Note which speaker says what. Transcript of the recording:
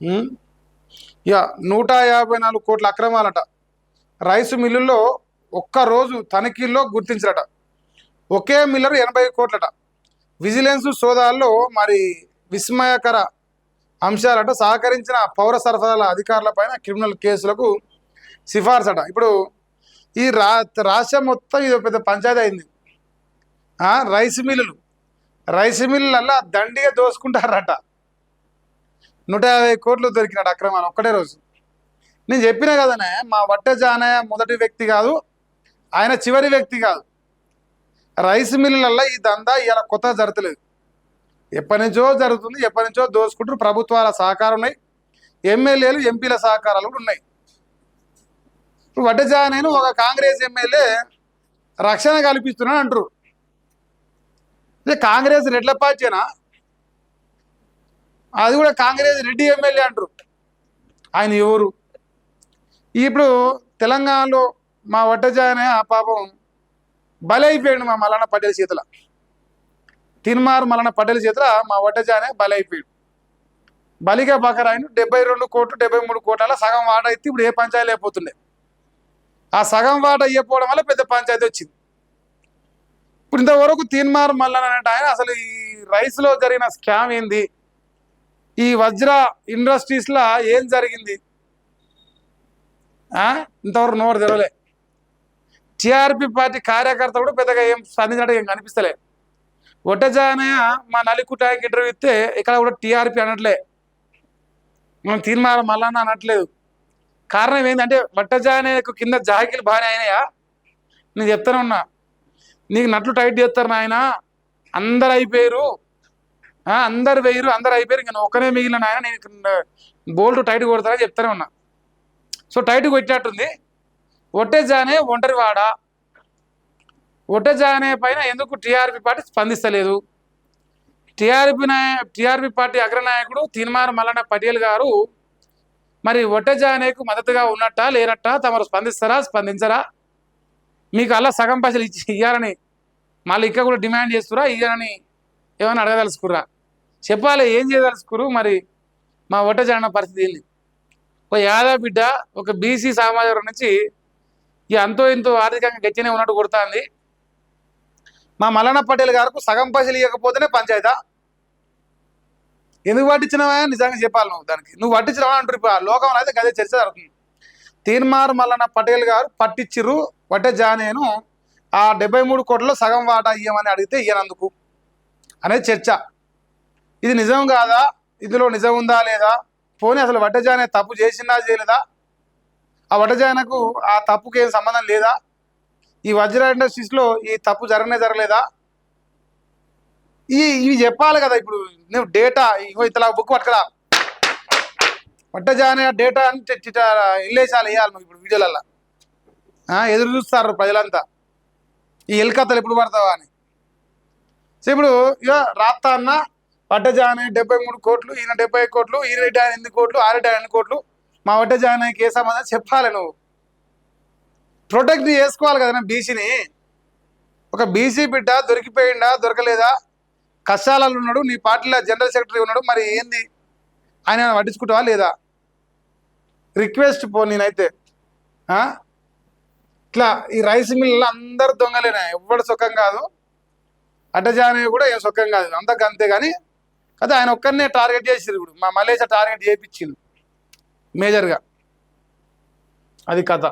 Speaker 1: ఉమ్, ఇక 154 కోట్ల అక్రమాలట. రైసు మిల్లుల్లో ఒక్కరోజు తనిఖీల్లో గుర్తించరట. ఒకే మిల్లరు 80 కోట్లట. విజిలెన్స్ సోదాల్లో మరి విస్మయకర అంశాలట. సహకరించిన పౌర సరఫరాల అధికారులపైన క్రిమినల్ కేసులకు సిఫార్సట. ఇప్పుడు ఈ రాష్ట్రం మొత్తం ఇది పెద్ద పంచాయతీ అయింది. రైస్ మిల్లులు, రైస్ మిల్లులల్లా దండిగా దోసుకుంటారట. 150 కోట్లు దొరికినాడు అక్రమాలు ఒక్కటే రోజు. నేను చెప్పినా కదనే, మా వట్టజానయ్య మొదటి వ్యక్తి కాదు, ఆయన చివరి వ్యక్తి కాదు. రైస్ మిల్లులల్లా ఈ దందా ఇలా కొత్త జరుగుతలేదు, ఎప్పటి నుంచో జరుగుతుంది. ఎప్పటి నుంచో దోసుకుంటారు. ప్రభుత్వాల సహకారం ఉన్నాయి, ఎమ్మెల్యేలు ఎంపీల సహకారాలు కూడా ఉన్నాయి. ఇప్పుడు వట్టజానయ్యను ఒక కాంగ్రెస్ ఎమ్మెల్యే రక్షణ కల్పిస్తున్నాను అంటారు. కాంగ్రెస్ రెడ్ల పార్టీనా? అది కూడా కాంగ్రెస్ రెడ్డి ఎమ్మెల్యే అంటారు. ఆయన ఎవరు? ఇప్పుడు తెలంగాణలో మా వట్టజానయ్య పాపం బలైపోయాడు మా మల్లన్న పటేల్ చేతుల. తిన్మార్ మల్లన్న పటేల్ చేతుల మా వట్టజానయ్య బలైపోయాడు. బలిగా బకరాయను 72 కోట్లు 73 కోట్ల సగం వాటా ఇస్తే ఇప్పుడు ఏ పంచాయతీ అయిపోతుండే. ఆ సగం వాటా ఇవ్వకపోవడం వల్ల పెద్ద పంచాయతీ వచ్చింది. ఇప్పుడు ఇంతవరకు తీన్మార్ మల్లన్న అంటే ఆయన అసలు ఈ రైస్లో జరిగిన స్కామ్ ఏంది, ఈ వజ్ర ఇండస్ట్రీస్లో ఏం జరిగింది, ఇంతవరకు నోరు తెరవలే. టీఆర్పీ పార్టీ కార్యకర్త కూడా పెద్దగా ఏం స్పందించినట్టు ఏం కనిపిస్తలే. వట్టజానయ్య మా నలికుటానికి ఇంటర్వ్యూ ఇస్తే ఇక్కడ కూడా టీఆర్పీ అనట్లే, మనం తీర్మానం మల్లన్న అనట్లేదు. కారణం ఏంటంటే వట్టజానయ్యకు కింద జాకిలు బాగానే అయినాయా? నేను చెప్తానే ఉన్నా, నీకు నట్లు టైట్ చేస్తారు నాయన, అందరు అయిపోయారు, అందరు వేయరు, అందరు అయిపోయారు, ఇంకా ఒక్కనే మిగిలిన ఆయన, నేను బోల్ట్ టైట్ కొడతానని చెప్తానే ఉన్నా. So tight కొట్టినట్టుంది. వట్టజానయ్య ఒంటరి వాడా? వట్టజానయ్య పైన ఎందుకు టీఆర్పీ పార్టీ స్పందిస్తలేదు? టీఆర్పీ పార్టీ అగ్రనాయకుడు తీన్మార్ మల్లన్న పటేల్ గారు మరి వట్టజానయ్యకు మద్దతుగా ఉన్నట్టా లేనట్టా? తమరు స్పందిస్తారా స్పందించరా? మీకు అలా సగం పైసలు ఇవ్వాలని మళ్ళీ ఇక్కడ కూడా డిమాండ్ చేస్తురా? ఇవ్వాలని ఏమైనా అడగదలుచుకురా? చెప్పాలి, ఏం చేయదలుచుకురు? మరి మా వట్టజానయ్య పరిస్థితి ఏంటి? ఒక యాదవ్ బిడ్డ, ఒక బీసీ సామాజిక నుంచి ఇక అంతో ఇంతో ఆర్థికంగా గట్టినే ఉన్నట్టు కొడుతుంది. మా మల్లన్న పటేల్ గారికి సగం పైసలు ఇవ్వకపోతేనే పంచాయతా? ఎందుకు పట్టించినవా? నిజంగా చెప్పాలి నువ్వు. దానికి నువ్వు పట్టించినవా అంటారు. ఇప్పుడు లోకంలో అయితే గదే చర్చ జరుగుతుంది. తీన్మార్ మల్లన్న పటేల్ గారు పట్టించిరు వట్టజానయ్యను ఆ 73 కోట్లలో సగం వాటా ఇయ్యమని అడిగితే ఇయ్యనందుకు అనేది చర్చ. ఇది నిజం కాదా? ఇందులో నిజం ఉందా లేదా? పోనీ అసలు వట్టజానయ్య తప్పు చేసిందా చేయలేదా? ఆ వట్టజానయ్యకు ఆ తప్పుకి ఏం సంబంధం లేదా? ఈ వజ్ర ఇండస్ట్రీస్లో ఈ తప్పు జరగలేదా? ఇవి చెప్పాలి కదా. ఇప్పుడు నువ్వు డేటా ఇతలా బుక్ పట్టుకరా, వట్టజానయ్య డేటా అని ఇల్లేసాలు వేయాలి నువ్వు. ఇప్పుడు వీడియోలల్లో ఎదురు చూస్తారు ప్రజలంతా, ఈ ఎల్కత్తలు ఎప్పుడు పడతావా అని. సో ఇప్పుడు ఇక రాస్తా అన్న వట్టజానయ్య 73 కోట్లు, ఈయన 70 కోట్లు, ఈ రెడ్డి ఆయన 8 కోట్లు, ఆ రెడ్డి ఆయన 8 కోట్లు, మా వట్టజానయ్యకి ఏ సంబంధం చెప్పాలి. నువ్వు ప్రొటెక్ట్ చేసుకోవాలి కదా బీసీని. ఒక బీసీ బిడ్డ దొరికిపోయిందా దొరకలేదా, కష్టాలలో ఉన్నాడు, నీ పార్టీలో జనరల్ సెక్రటరీ ఉన్నాడు, మరి ఏంది ఆయన పట్టించుకుంటావా లేదా? రిక్వెస్ట్ పో. నేనైతే ఇట్లా ఈ రైస్ మిల్లు అందరు దొంగలేనా, ఎవ్వడు సుఖం కాదు. వట్టజానయ్య కూడా ఏం సుఖం కాదు, అంతకు అంతే. కానీ అదే ఆయన ఒక్కరినే టార్గెట్ చేసిరు. ఇప్పుడు మా మలేషియా టార్గెట్ చేయించింది మేజర్గా, అది కథ.